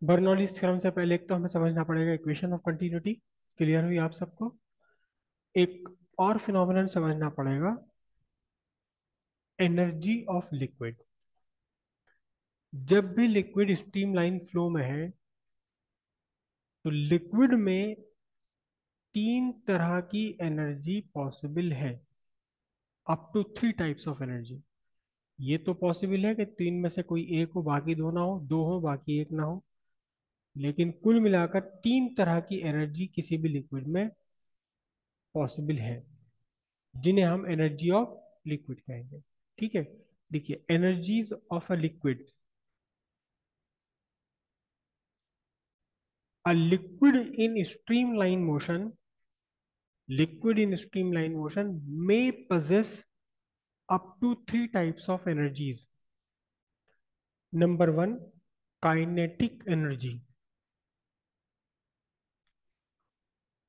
Bernoulli's theorem से पहले एक तो हमें समझना पड़ेगा इक्वेशन ऑफ कंटिन्यूटी। क्लियर हुई आप सबको? एक और फिनोमिनन समझना पड़ेगा, एनर्जी ऑफ लिक्विड। जब भी लिक्विड स्ट्रीमलाइन फ्लो में है तो लिक्विड में तीन तरह की एनर्जी पॉसिबल है, up to three types of energy. ये तो पॉसिबल है कि तीन में से कोई एक हो, बाकी दो ना हो, दो हो बाकी एक ना हो, लेकिन कुल मिलाकर तीन तरह की एनर्जी किसी भी लिक्विड में पॉसिबल है, जिन्हें हम एनर्जी ऑफ लिक्विड कहेंगे। ठीक है, देखिए energies of a liquid. A liquid in streamline motion, liquid in streamline motion may possess up to three types of energies. Number one, kinetic energy।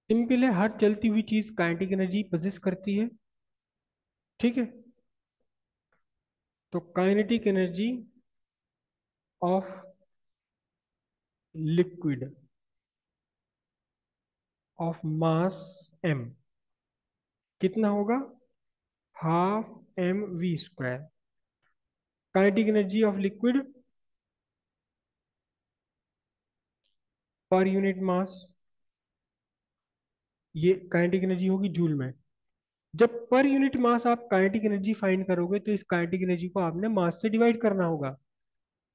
Simple है, हर चलती हुई चीज काइनेटिक एनर्जी पोजेस करती है। ठीक है, तो kinetic energy of liquid of mass m कितना होगा? Half m v square. Kinetic energy of liquid per unit mass, ये काइनेटिक एनर्जी होगी जूल में। जब पर यूनिट मास आप काइनेटिक एनर्जी फाइंड करोगे तो इस काइनेटिक एनर्जी को आपने मास से डिवाइड करना होगा।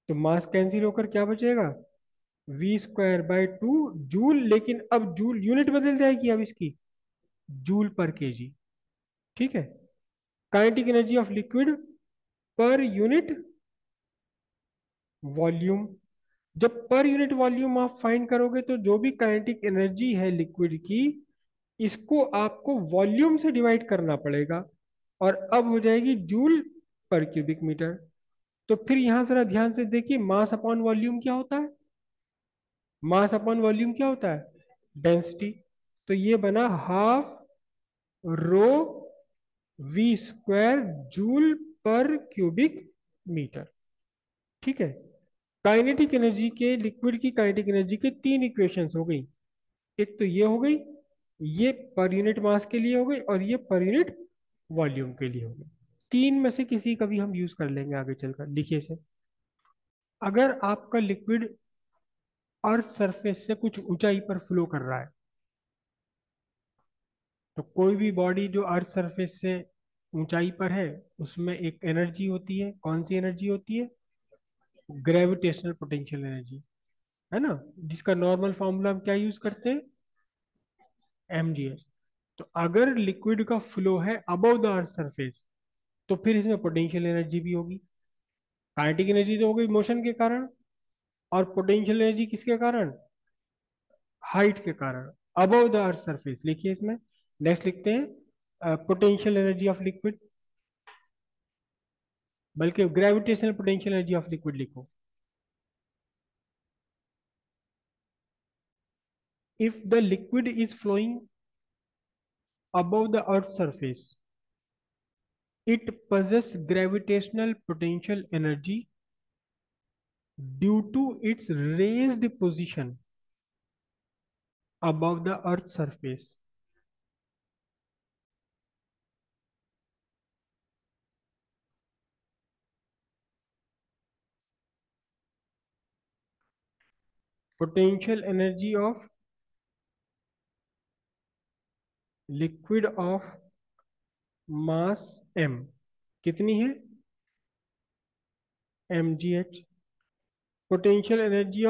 तो मास कैंसिल होकर क्या बचेगा? V square by two joule. लेकिन अब जूल यूनिट बदल जाएगी अब इसकी, जूल पर केजी। ठीक है, kinetic energy of liquid per unit volume. जब पर यूनिट वॉल्यूम आप फाइंड करोगे तो जो भी काइनेटिक एनर्जी है लिक्विड की, इसको आपको वॉल्यूम से डिवाइड करना पड़ेगा, और अब हो जाएगी जूल पर क्यूबिक मीटर। तो फिर यहां जरा ध्यान से देखिए, मास अपॉन वॉल्यूम क्या होता है? मास अपॉन वॉल्यूम क्या होता है? डेंसिटी। तो ये बना half rho v square joule per cubic metre. ठीक है, काइनेटिक एनर्जी के, लिक्विड की काइनेटिक एनर्जी के तीन इक्वेशंस हो गई। एक तो ये हो गई, ये पर यूनिट मास के लिए हो गई, और ये पर यूनिट वॉल्यूम के लिए हो गई। तीन में से किसी का भी हम यूज कर लेंगे आगे चलकर। लिखिए इसे, अगर आपका लिक्विड अर्थ सरफेस से कुछ ऊंचाई पर फ्लो कर रहा है, तो कोई भी बॉडी जो अर्थ सरफेस से ऊंचाई पर है उसमें एक एनर्जी होती है। कौन सी एनर्जी होती है? ग्रेविटेशनल पोटेंशियल एनर्जी, है ना, जिसका नॉर्मल फॉर्मूला हम क्या यूज करते हैं? mgh। तो अगर लिक्विड का फ्लो है अबव द अर्थ सरफेस तो फिर इसमें पोटेंशियल एनर्जी भी होगी। काइनेटिक एनर्जी तो हो गई मोशन के कारण, और पोटेंशियल एनर्जी किसके कारण? हाइट के कारण, अबव द अर्थ सरफेस। लिखिए इसमें, नेक्स्ट लिखते हैं पोटेंशियल एनर्जी ऑफ लिक्विड, बल्कि gravitational potential energy of liquid लिखो। If the liquid is flowing above the earth's surface, it possesses gravitational potential energy due to its raised position above the earth's surface। potential energy of liquid of mass m कितनी है? mgh। Potential energy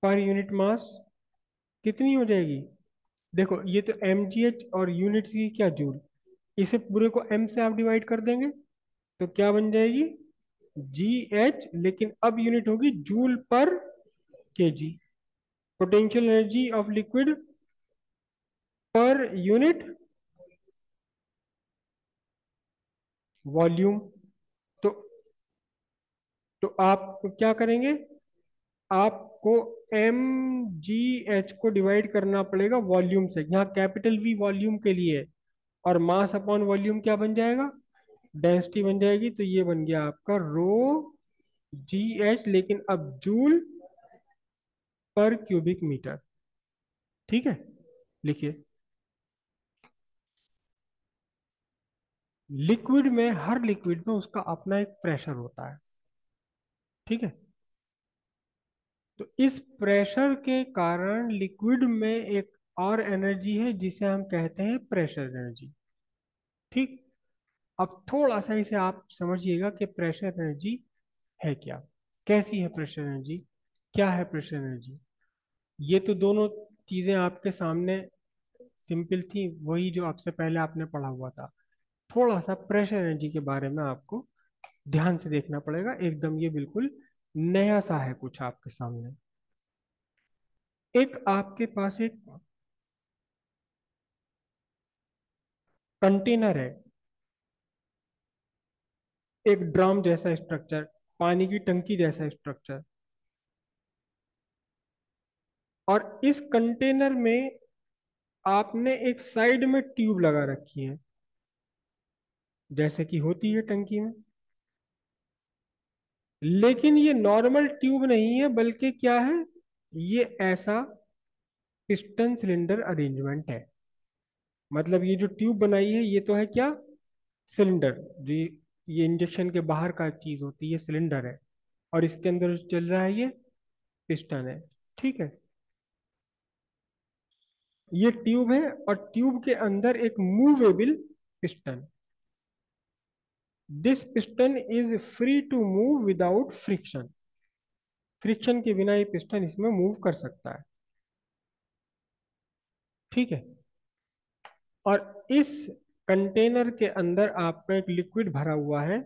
per unit मास कितनी हो जाएगी? देखो ये तो mgh और unit की क्या, जूल। इसे पूरे को m से आप डिवाइड कर देंगे तो क्या बन जाएगी? जी एच, लेकिन अब यूनिट होगी joule per KG. Potential energy of liquid per unit volume. तो आप क्या करेंगे? आपको एम जी एच को डिवाइड करना पड़ेगा वॉल्यूम से। यहाँ कैपिटल वी वॉल्यूम के लिए है, और मास अपॉन वॉल्यूम क्या बन जाएगा? डेंसिटी बन जाएगी, तो ये बन गया आपका रो जी एच, लेकिन अब जूल पर क्यूबिक मीटर। ठीक है, लिखिए। लिक्विड में, हर लिक्विड में उसका अपना एक प्रेशर होता है। ठीक है, तो इस प्रेशर के कारण लिक्विड में एक और एनर्जी है जिसे हम कहते हैं प्रेशर एनर्जी। ठीक। अब थोड़ा सा इसे आप समझिएगा कि प्रेशर एनर्जी है क्या, कैसी है प्रेशर एनर्जी, क्या है प्रेशर एनर्जी। ये तो दोनों चीजें आपके सामने सिंपल थी, वही जो आपसे पहले आपने पढ़ा हुआ था। थोड़ा सा प्रेशर एनर्जी के बारे में आपको ध्यान से देखना पड़ेगा, एकदम ये बिल्कुल नया सा है कुछ आपके सामने। एक आपके पास एक कंटेनर है, एक ड्रम जैसा स्ट्रक्चर, पानी की टंकी जैसा स्ट्रक्चर, और इस कंटेनर में आपने एक साइड में ट्यूब लगा रखी है, जैसे कि होती है टंकी में। लेकिन ये नॉर्मल ट्यूब नहीं है, बल्कि क्या है, ये ऐसा पिस्टन सिलेंडर अरेंजमेंट है। मतलब ये जो ट्यूब बनाई है ये तो है क्या, सिलेंडर। जो ये इंजेक्शन के बाहर का चीज होती है, सिलेंडर है, और इसके अंदर जो चल रहा है ये पिस्टन है। ठीक है, ये ट्यूब है, और ट्यूब के अंदर एक movable piston. This piston is free to move without friction. Friction के बिना ये पिस्टन इसमें मूव कर सकता है। ठीक है, और इस कंटेनर के अंदर आपका एक लिक्विड भरा हुआ है।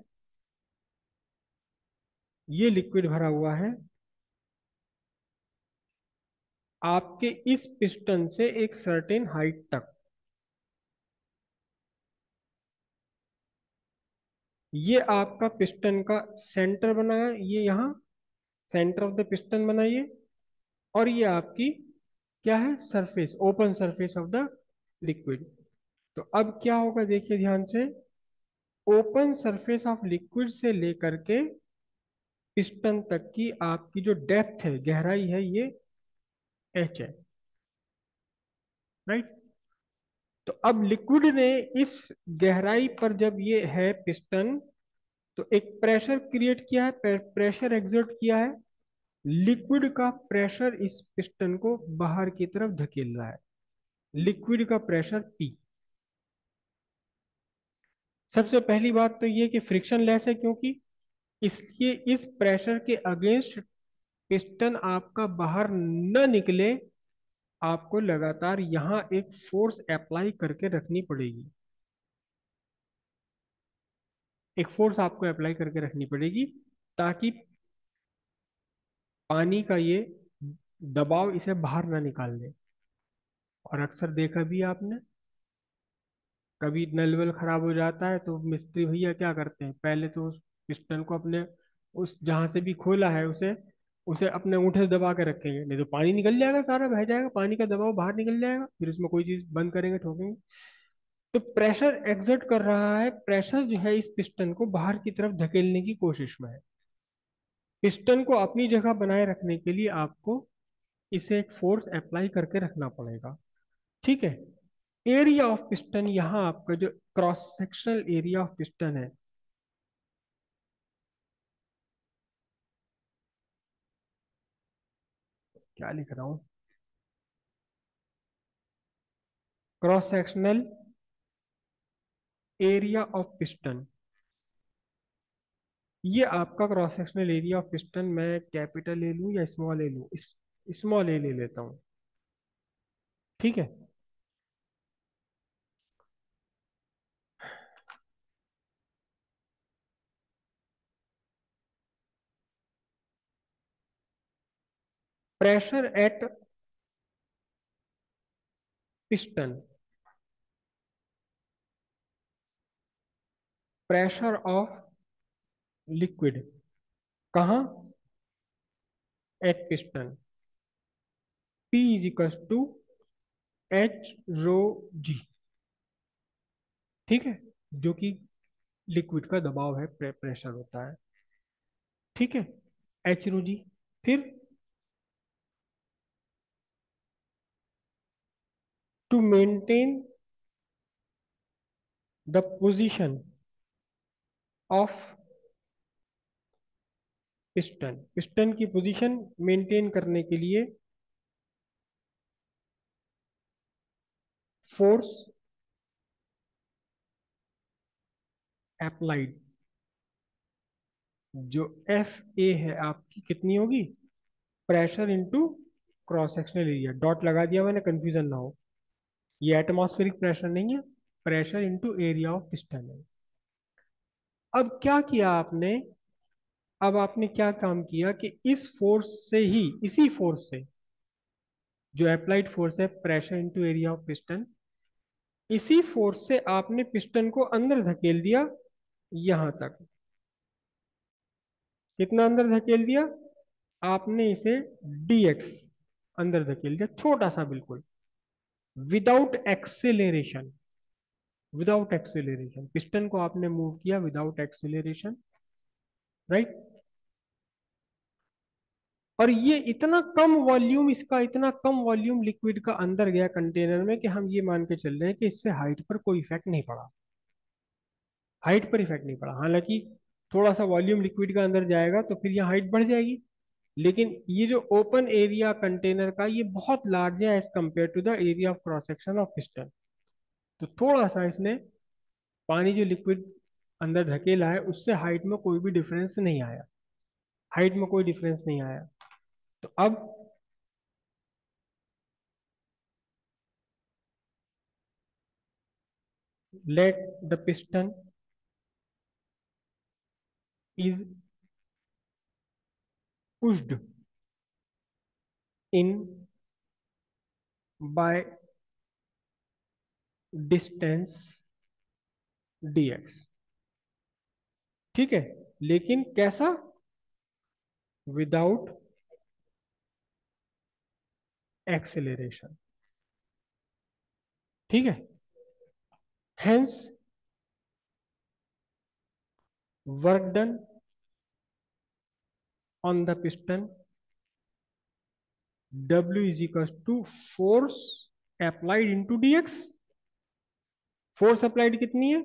ये लिक्विड भरा हुआ है आपके इस पिस्टन से एक सर्टेन हाइट तक। ये आपका पिस्टन का सेंटर बना है, ये यहाँ सेंटर ऑफ द पिस्टन बनाइए। और ये आपकी क्या है, surface, open surface of the liquid. तो अब क्या होगा, देखिए ध्यान से। ओपन सरफेस ऑफ लिक्विड से लेकर के पिस्टन तक की आपकी जो डेप्थ है, गहराई है, ये एच है। राइट। तो अब लिक्विड ने इस गहराई पर जब ये है पिस्टन, तो एक प्रेशर क्रिएट किया है, प्रेशर एक्सर्ट किया है। लिक्विड का प्रेशर इस पिस्टन को बाहर की तरफ धकेल रहा है। लिक्विड का प्रेशर पी। सबसे पहली बात तो ये कि फ्रिक्शन लेस है, क्योंकि इसलिए इस प्रेशर के अगेंस्ट पिस्टन आपका बाहर न निकले, आपको लगातार यहां एक फोर्स अप्लाई करके रखनी पड़ेगी। एक फोर्स आपको अप्लाई करके रखनी पड़ेगी, ताकि पानी का ये दबाव इसे बाहर ना निकाल दे। और अक्सर देखा भी आपने, कभी नल वल खराब हो जाता है तो मिस्त्री भैया क्या करते हैं, पहले तो उस पिस्टन को अपने, उस जहां से भी खोला है उसे उसे अपने अंगूठे से दबा के रखेंगे, नहीं तो पानी निकल जाएगा, सारा बह जाएगा, पानी का दबाव बाहर निकल जाएगा, फिर उसमें कोई चीज बंद करेंगे, ठोकेंगे। तो प्रेशर एक्सर्ट कर रहा है, प्रेशर जो है इस पिस्टन को बाहर की तरफ धकेलने की कोशिश में है। पिस्टन को अपनी जगह बनाए रखने के लिए आपको इसे एक फोर्स अप्लाई करके रखना पड़ेगा। ठीक है। एरिया ऑफ पिस्टन, यहाँ आपका जो cross sectional area of piston है, क्या लिख रहा हूँ, cross sectional area of piston. ये आपका cross sectional area of piston, मैं कैपिटल ले लूँ या स्मॉल ले लूँ, स्मॉल ए ले लेता हूँ। ठीक है। Pressure at piston, pressure of liquid, कहाँ, at piston, P is equal to H rho G. ठीक है, जो कि लिक्विड का दबाव है, प्रेशर होता है। ठीक है, एच रो जी। फिर to maintain the position of piston, piston की पोजीशन मेंटेन करने के लिए फोर्स अप्लाइड, जो एफ ए है आपकी कितनी होगी, pressure into cross sectional area, dot लगा दिया मैंने, कंफ्यूजन ना हो। ये एटमॉस्फेरिक प्रेशर नहीं है, pressure into area of piston है। अब क्या किया आपने, अब आपने क्या काम किया कि इस फोर्स से ही, इसी फोर्स से, जो अप्लाइड फोर्स है pressure into area of piston, इसी फोर्स से आपने पिस्टन को अंदर धकेल दिया यहां तक। कितना अंदर धकेल दिया आपने इसे, dx अंदर धकेल दिया, छोटा सा बिल्कुल, without acceleration, without acceleration piston को आपने मूव किया विदाउट एक्सेलरेशन, राइट। और ये इतना कम वॉल्यूम, इसका इतना कम वॉल्यूम लिक्विड का अंदर गया कंटेनर में कि हम ये मान के चल रहे हैं कि इससे हाइट पर कोई इफेक्ट नहीं पड़ा, हाइट पर इफेक्ट नहीं पड़ा। हालांकि थोड़ा सा वॉल्यूम लिक्विड का अंदर जाएगा तो फिर यहाँ हाइट बढ़ जाएगी, लेकिन ये जो ओपन एरिया कंटेनर का ये बहुत लार्ज है as compare to the area of cross section of piston. तो थोड़ा सा इसने पानी जो लिक्विड अंदर धकेला है उससे हाइट में कोई भी डिफरेंस नहीं आया, हाइट में कोई डिफरेंस नहीं आया। तो अब let the piston is pushed in by distance dx। ठीक है, लेकिन कैसा, विदाउट एक्सेलरेशन। ठीक है, hence work done on the piston W is equals to force applied into dx। Force applied कितनी है,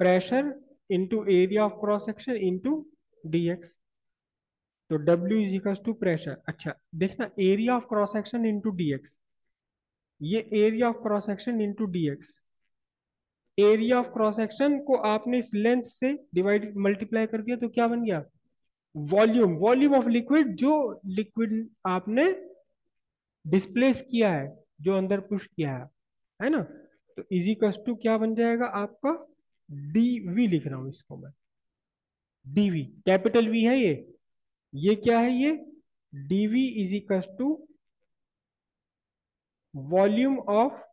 pressure into area of cross section into dx। तो W is equal to pressure, अच्छा देखना, area of cross section into dx, ये area of cross section into dx, area of cross section को आपने इस length से डिवाइड मल्टीप्लाई कर दिया तो क्या बन गया, वॉल्यूम, वॉल्यूम ऑफ लिक्विड, जो लिक्विड आपने डिस्प्लेस किया है, जो अंदर पुश किया है ना। तो इजिकल्स टू क्या बन जाएगा आपका, डी लिख रहा हूं इसको मैं, डीवी, कैपिटल वी है ये क्या है ये, dV equals to volume of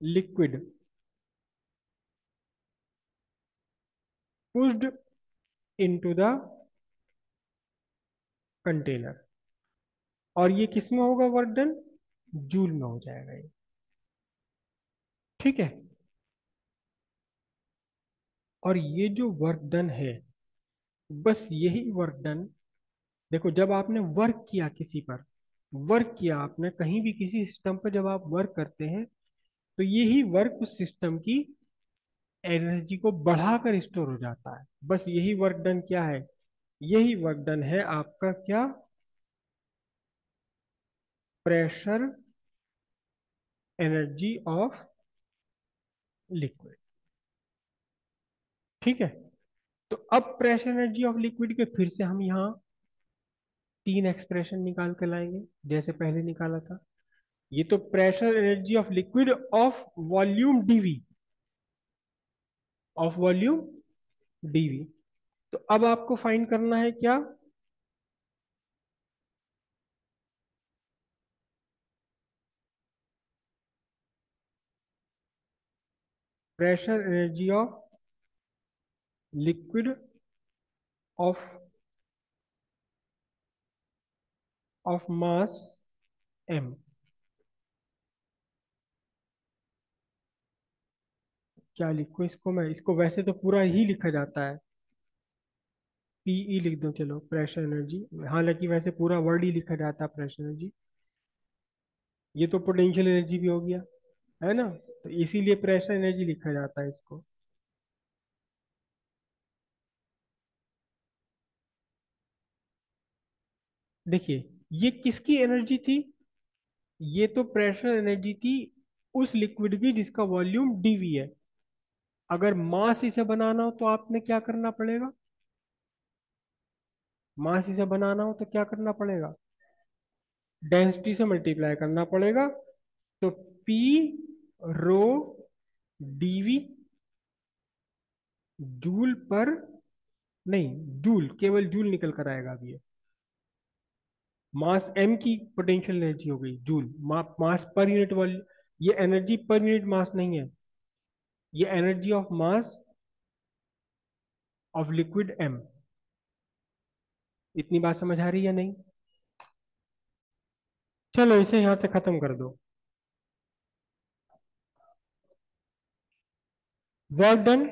liquid pushed into the container. और ये किस में होगा वर्क डन, जूल में हो जाएगा ये। ठीक है, और ये जो वर्क डन है, बस यही वर्क डन, देखो जब आपने वर्क किया किसी पर, वर्क किया आपने कहीं भी किसी सिस्टम पर, जब आप वर्क करते हैं तो यही वर्क उस सिस्टम की एनर्जी को बढ़ाकर स्टोर हो जाता है। बस यही वर्क डन क्या है, यही वर्क डन है आपका क्या, प्रेशर एनर्जी ऑफ लिक्विड। ठीक है, तो अब प्रेशर एनर्जी ऑफ लिक्विड के फिर से हम यहाँ तीन एक्सप्रेशन निकाल कर लाएंगे जैसे पहले निकाला था। ये तो pressure energy of liquid of volume dV, of volume dV. तो अब आपको फाइंड करना है क्या, pressure energy of liquid of mass m। क्या लिखूं इसको मैं? इसको वैसे तो पूरा ही लिखा जाता है, पीई लिख दो चलो, प्रेशर एनर्जी। हालांकि वैसे पूरा वर्ड ही लिखा जाता है प्रेशर एनर्जी। ये तो पोटेंशियल एनर्जी भी हो गया, है ना? तो इसीलिए प्रेशर एनर्जी लिखा जाता है इसको। देखिए, ये किसकी एनर्जी थी? ये तो प्रेशर एनर्जी थी उस लिक्विड की जिसका वॉल्यूम डीवी है। अगर मास इसे बनाना हो तो आपने क्या करना पड़ेगा? मास इसे बनाना हो तो क्या करना पड़ेगा? डेंसिटी से मल्टीप्लाई करना पड़ेगा। तो पी रो डीवी, जूल पर, नहीं, जूल, केवल जूल निकल कर आएगा अभी ये। मास एम की पोटेंशियल एनर्जी हो गई joule. Mass per unit volume, ये एनर्जी पर यूनिट मास नहीं है, ये energy of mass of liquid m. इतनी बात समझ आ रही है या नहीं? चलो इसे यहां से खत्म कर दो। Work done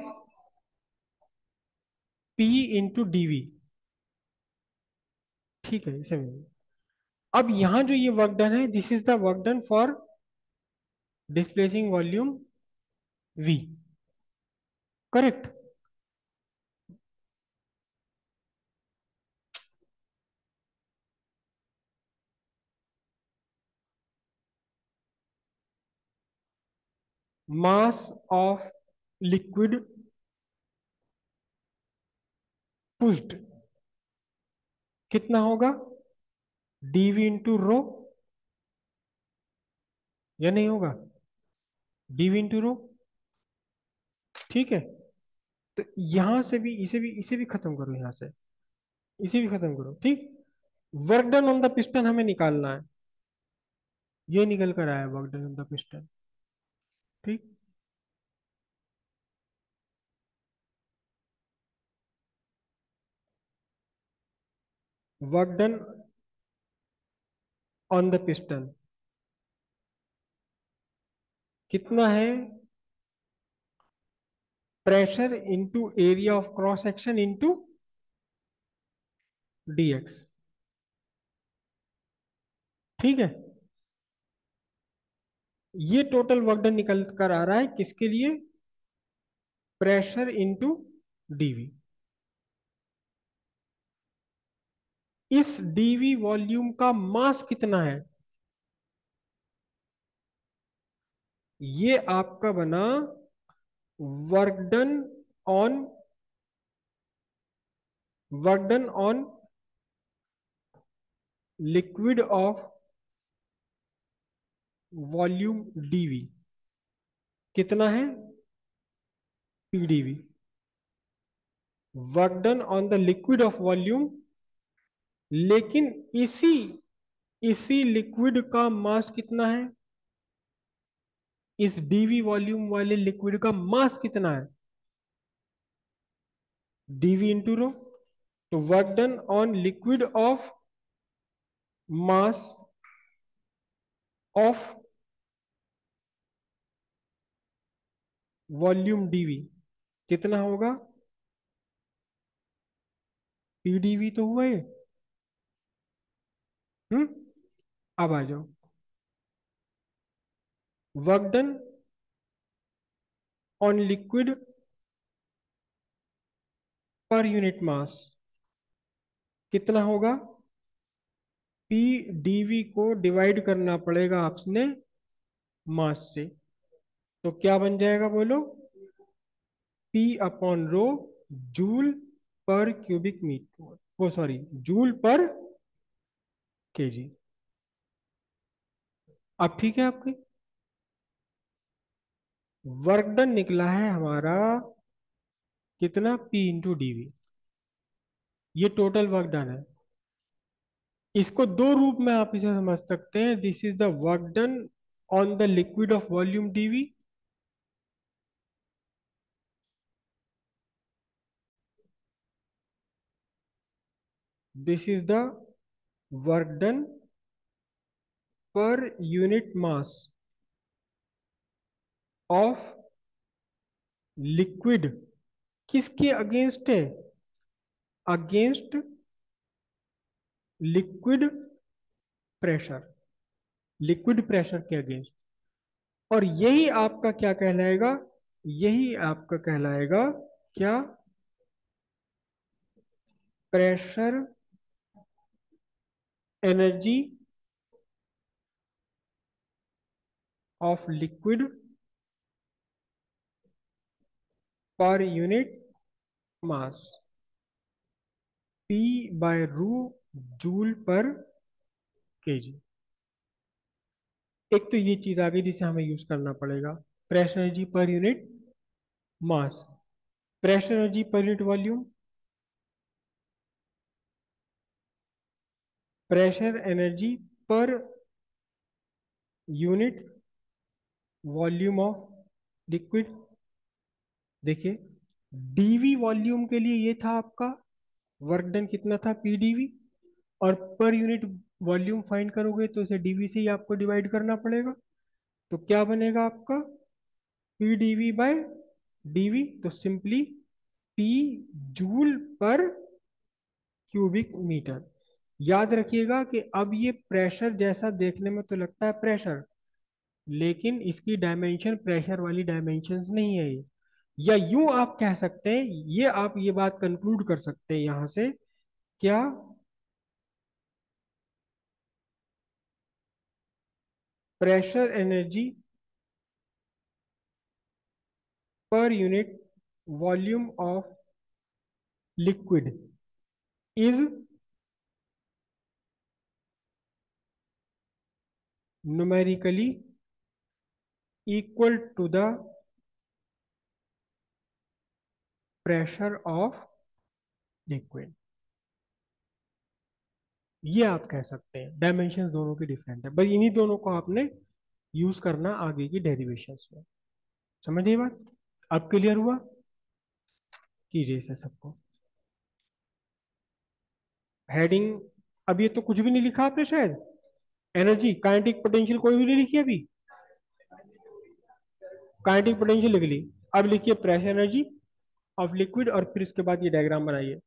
P into dV. ठीक है, इसे अब यहां जो ये वर्क डन है, this is the work done for displacing volume V. Correct. Mass of liquid pushed कितना होगा? डीवी इंटू रो, या नहीं होगा? DV into rho. ठीक है। तो यहां से भी इसे भी खत्म करो यहां से, इसे भी खत्म करो। ठीक। Work done on the piston हमें निकालना है। ये निकल कर आया work done on the piston. ठीक। Work done on the piston कितना है? Pressure into area of cross section into dx. ठीक है। ये टोटल वर्क डन निकल कर आ रहा है किसके लिए? Pressure into dV. इस डीवी वॉल्यूम का मास कितना है? ये आपका बना work done on, work done on liquid of volume DV कितना है? PdV. Work done on the liquid of volume, लेकिन इसी इसी लिक्विड का मास कितना है? इस डीवी वॉल्यूम वाले लिक्विड का मास कितना है? Dv into rho. तो work done on liquid of mass of volume DV कितना होगा? पीडीवी तो हुआ ये। हम्म। अब आ जाओ। Work done on liquid per unit मास कितना होगा? पी डीवी को डिवाइड करना पड़ेगा आपने मास से। तो क्या बन जाएगा बोलो? P upon rho, joule per cubic metre, वो सॉरी, जूल पर केजी। अब ठीक है आपकी। वर्क डन निकला है हमारा कितना? P into dV. ये टोटल वर्क डन है। इसको दो रूप में आप इसे समझ सकते हैं। This is the work done on the liquid of volume dV, this is the work done per unit mass of liquid किसके अगेंस्ट है? Against liquid pressure, liquid pressure के अगेंस्ट। और यही आपका क्या कहलाएगा? यही आपका कहलाएगा क्या? Pressure energy of liquid per unit mass, P by rho joule per kg. एक तो ये चीज आ गई जिसे हमें यूज करना पड़ेगा, pressure energy per unit mass, pressure energy per unit volume, pressure energy per unit volume of liquid. देखिए, डीवी वॉल्यूम के लिए ये था आपका वर्क डन कितना था, पीडीवी। और पर यूनिट वॉल्यूम फाइंड करोगे तो इसे डीवी से ही आपको डिवाइड करना पड़ेगा। तो क्या बनेगा आपका? Pdv by dv. तो simply p joule per cubic metre. याद रखिएगा कि अब ये प्रेशर जैसा देखने में तो लगता है प्रेशर, लेकिन इसकी डायमेंशन प्रेशर वाली डायमेंशंस नहीं है ये। या यूं आप कह सकते हैं, ये आप ये बात कंक्लूड कर सकते हैं यहां से, क्या pressure energy per unit volume of liquid is numerically equal to the pressure of liquid. ये आप कह सकते हैं, डायमेंशंस दोनों की डिफरेंट है, बस इन्हीं दोनों को आपने यूज करना आगे की डेरिवेशंस में। समझिए बात? अब क्लियर हुआ? कीजिए इसे सबको हेडिंग। अब ये तो कुछ भी नहीं लिखा आपने शायद, एनर्जी काइनेटिक पोटेंशियल कोई भी नहीं लिखी अभी। काइनेटिक पोटेंशियल लिख ली। अब लिखिए प्रेशर एनर्जी ऑफ लिक्विड, और फिर इसके बाद ये डायग्राम बनाइए।